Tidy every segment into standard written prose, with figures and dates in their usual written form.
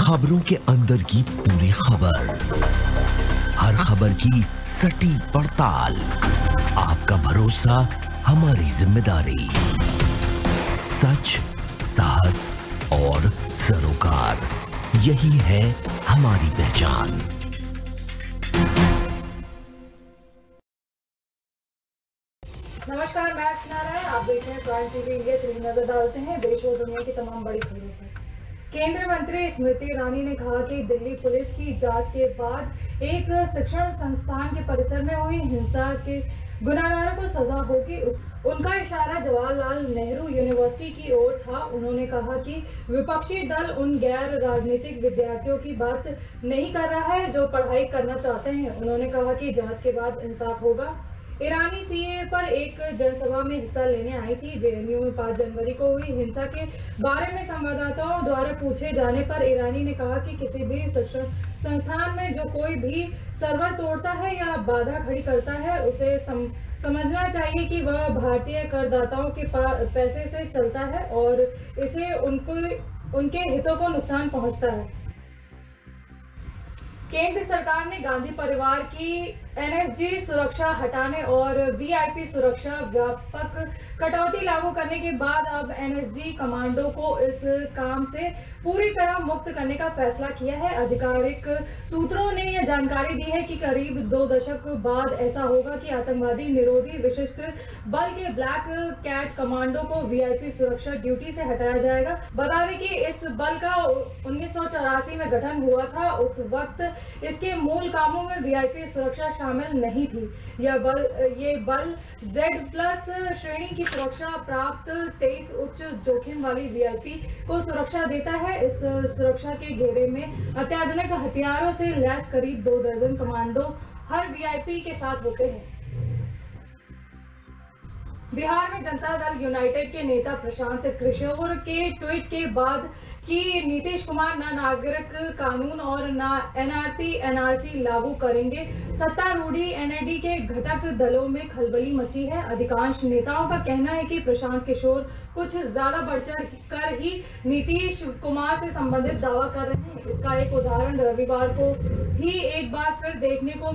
खबरों के अंदर की पूरी खबर, हर खबर की सटीक पड़ताल, आपका भरोसा हमारी जिम्मेदारी। सच, साहस और सरोकार, यही है हमारी पहचान। नमस्कार, मैं अर्चना राय, आप देख रहे हैं प्राइम टीवी इंडिया। चलिए नजर डालते हैं देश और दुनिया की तमाम बड़ी खबरों पर। केंद्रीय मंत्री स्मृति ईरानी ने कहा कि दिल्ली पुलिस की जांच के बाद एक शिक्षण संस्थान के परिसर में हुई हिंसा के गुनाहगारों को सजा होगी। उनका इशारा जवाहरलाल नेहरू यूनिवर्सिटी की ओर था। उन्होंने कहा कि विपक्षी दल उन गैर राजनीतिक विद्यार्थियों की बात नहीं कर रहा है जो पढ़ाई करना चाहते हैं। उन्होंने कहा कि जांच के बाद इंसाफ होगा। ईरानी सीए पर एक जनसभा में हिस्सा लेने आई थी। जेएनयू में 5 जनवरी को हुई हिंसा के बारे में संवाददाताओं द्वारा पूछे जाने पर ईरानी ने कहा कि किसी भी शिक्षण संस्थान में जो कोई भी सर्वर तोड़ता है या बाधा खड़ी करता है, उसे समझना चाहिए कि वह भारतीय करदाताओं के पैसे से चलता है और इसे उनके हितों को नुकसान पहुंचता है। केंद्र सरकार ने गांधी परिवार की एनएसजी सुरक्षा हटाने और वीआईपी सुरक्षा व्यापक कटौती लागू करने के बाद अब एनएसजी कमांडो को इस काम से पूरी तरह मुक्त करने का फैसला किया है। आधिकारिक सूत्रों ने यह जानकारी दी है कि करीब 2 दशक बाद ऐसा होगा कि आतंकवादी निरोधी विशिष्ट बल के ब्लैक कैट कमांडो को वीआईपी सुरक्षा ड्यूटी से हटाया जाएगा। बता दें कि इस बल का 1984 में गठन हुआ था। उस वक्त इसके मूल कामों में वीआईपी सुरक्षा शामिल नहीं थी। ये बल Z+ श्रेणी की सुरक्षा प्राप्त 23 उच्च जोखिम वाली वीआईपी को सुरक्षा देता है। इस सुरक्षा के घेरे में अत्याधुनिक हथियारों से लैस करीब 2 दर्जन कमांडो हर वीआईपी के साथ होते हैं। बिहार में जनता दल यूनाइटेड के नेता प्रशांत किशोर के ट्वीट के बाद कि नीतीश कुमार न नागरिक कानून और न एनआरपी एनआरसी लागू करेंगे, सत्तारूढ़ी एनएडी के घटक दलों में खलबली मची है। अधिकांश नेताओं का कहना है कि प्रशांत किशोर कुछ ज्यादा बढ़ चढ़ कर ही नीतीश कुमार से संबंधित दावा कर रहे हैं। इसका एक उदाहरण रविवार को ही एक बार फिर देखने को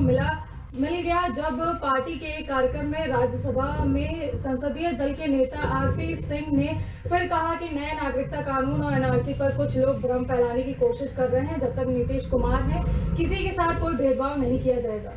मिल गया जब पार्टी के एक कार्यक्रम में राज्यसभा में संसदीय दल के नेता आरपी सिंह ने फिर कहा कि नए नागरिकता कानून और एनआरसी पर कुछ लोग भ्रम फैलाने की कोशिश कर रहे हैं। जब तक नीतीश कुमार है, किसी के साथ कोई भेदभाव नहीं किया जाएगा।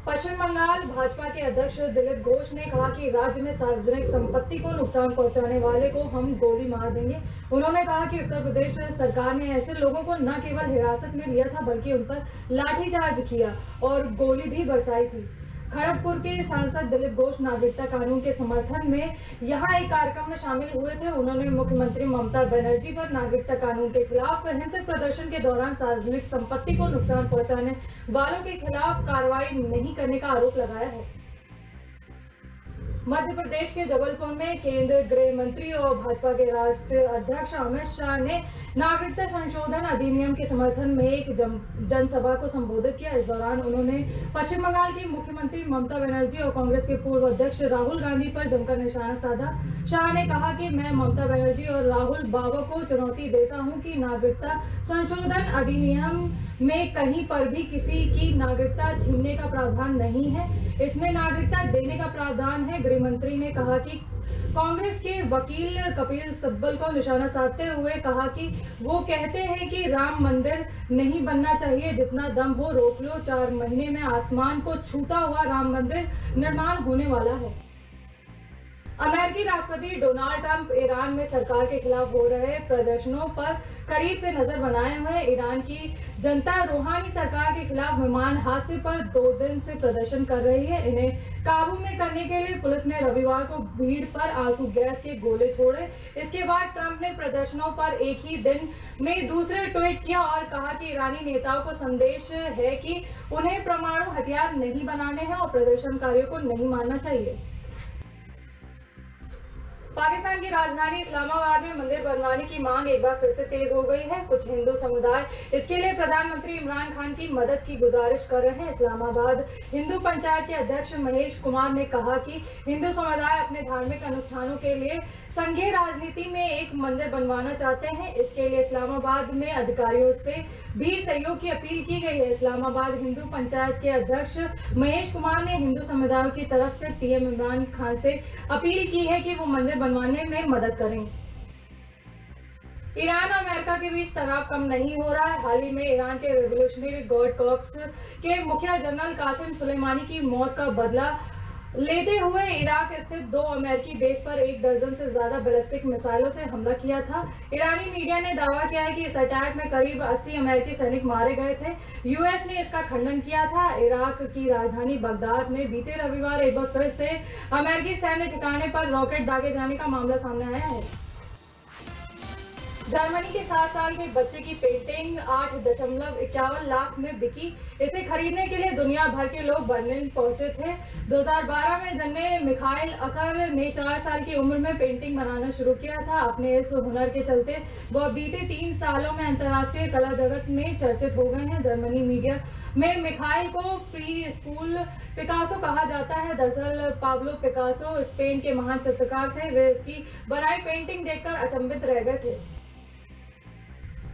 पश्चिम बंगाल भाजपा के अध्यक्ष दिलीप घोष ने कहा कि राज्य में सार्वजनिक संपत्ति को नुकसान पहुंचाने वाले को हम गोली मार देंगे। उन्होंने कहा कि उत्तर प्रदेश सरकार ने ऐसे लोगों को न केवल हिरासत में लिया था बल्कि उन पर लाठीचार्ज किया और गोली भी बरसाई थी। खड़गपुर के सांसद दिलीप घोष नागरिकता कानून के समर्थन में यहां एक कार्यक्रम में शामिल हुए थे। उन्होंने मुख्यमंत्री ममता बनर्जी पर नागरिकता कानून के खिलाफ हिंसक प्रदर्शन के दौरान सार्वजनिक संपत्ति को नुकसान पहुंचाने वालों के खिलाफ कार्रवाई नहीं करने का आरोप लगाया है। मध्य प्रदेश के जबलपुर में केंद्रीय गृह मंत्री और भाजपा के राष्ट्रीय अध्यक्ष अमित शाह ने नागरिकता संशोधन अधिनियम के समर्थन में एक जनसभा को संबोधित किया। इस दौरान उन्होंने पश्चिम बंगाल की मुख्यमंत्री ममता बनर्जी और कांग्रेस के पूर्व अध्यक्ष राहुल गांधी पर जमकर निशाना साधा। शाह ने कहा कि मैं ममता बनर्जी और राहुल बाबा को चुनौती देता हूं कि नागरिकता संशोधन अधिनियम में कहीं पर भी किसी की नागरिकता छीनने का प्रावधान नहीं है, इसमें नागरिकता देने का प्रावधान है। गृह मंत्री ने कहा कि कांग्रेस के वकील कपिल सिब्बल को निशाना साधते हुए कहा कि वो कहते हैं कि राम मंदिर नहीं बनना चाहिए, जितना दम हो रोक लो, 4 महीने में आसमान को छूता हुआ राम मंदिर निर्माण होने वाला है। अमेरिकी राष्ट्रपति डोनाल्ड ट्रंप ईरान में सरकार के खिलाफ हो रहे प्रदर्शनों पर करीब से नजर बनाए हुए। ईरान की जनता रूहानी सरकार के खिलाफ विमान हादसे पर 2 दिन से प्रदर्शन कर रही है। इन्हें काबू में करने के लिए पुलिस ने रविवार को भीड़ पर आंसू गैस के गोले छोड़े। इसके बाद ट्रंप ने प्रदर्शनों पर एक ही दिन में दूसरे ट्वीट किया और कहा कि ईरानी नेताओं को संदेश है कि उन्हें परमाणु हथियार नहीं बनाने हैं और प्रदर्शनकारियों को नहीं मानना चाहिए। पाकिस्तान की राजधानी इस्लामाबाद में मंदिर बनवाने की मांग एक बार फिर से तेज हो गई है। कुछ हिंदू समुदाय इसके लिए प्रधानमंत्री इमरान खान की मदद की गुजारिश कर रहे हैं। इस्लामाबाद हिंदू पंचायत के अध्यक्ष महेश कुमार ने कहा कि हिंदू समुदाय अपने धार्मिक अनुष्ठानों के लिए संघीय राजनीति में एक मंदिर बनवाना चाहते हैं। इसके लिए इस्लामाबाद में अधिकारियों से भी सहयोग की अपील की गई है। इस्लामाबाद हिंदू पंचायत के अध्यक्ष महेश कुमार ने हिंदू समुदायों की तरफ से पीएम इमरान खान से अपील की है कि वो मंदिर बनवाने में मदद करें। ईरान और अमेरिका के बीच तनाव कम नहीं हो रहा है। हाल ही में ईरान के रेवोल्यूशनरी गार्ड कॉर्प्स के मुखिया जनरल कासिम सुलेमानी की मौत का बदला लेते हुए इराक स्थित 2 अमेरिकी बेस पर 1 दर्जन से ज्यादा बैलिस्टिक मिसाइलों से हमला किया था। ईरानी मीडिया ने दावा किया है कि इस अटैक में करीब 80 अमेरिकी सैनिक मारे गए थे। यूएस ने इसका खंडन किया था। इराक की राजधानी बगदाद में बीते रविवार एक बार फिर से अमेरिकी सैन्य ठिकाने पर रॉकेट दागे जाने का मामला सामने आया है। जर्मनी के 7 साल के बच्चे की पेंटिंग 8.51 लाख में बिकी। इसे खरीदने के लिए दुनिया भर के लोग बर्लिन पहुंचे थे। 2012 में जन्मे मिखाइल अकर ने 4 साल की उम्र में पेंटिंग बनाना शुरू किया था। अपने इस हुनर के चलते वह बीते 3 सालों में अंतर्राष्ट्रीय कला जगत में चर्चित हो गए हैं। जर्मनी मीडिया में मिखाइल को प्री स्कूल पिकासो कहा जाता है। दरअसल पाब्लो पिकासो स्पेन के महान चित्रकार थे। वे उसकी बनाई पेंटिंग देखकर अचंभित रह गए थे।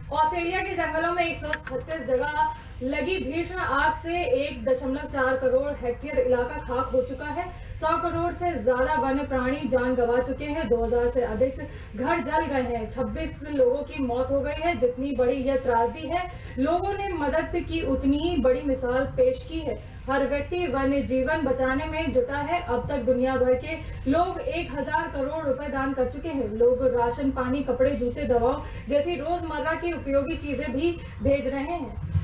ऑस्ट्रेलिया के जंगलों में 136 जगह लगी भीषण आग से 1.4 करोड़ हेक्टेयर इलाका खाक हो चुका है। 100 करोड़ से ज्यादा वन्य प्राणी जान गंवा चुके हैं। 2000 से अधिक घर जल गए हैं। 26 लोगों की मौत हो गई है। जितनी बड़ी यह त्रासदी है, लोगों ने मदद की उतनी ही बड़ी मिसाल पेश की है। हर व्यक्ति वन्य जीवन बचाने में जुटा है। अब तक दुनिया भर के लोग 1000 करोड़ रुपए दान कर चुके हैं। लोग राशन, पानी, कपड़े, जूते, दवाओं जैसी रोजमर्रा की उपयोगी चीजें भी भेज रहे हैं।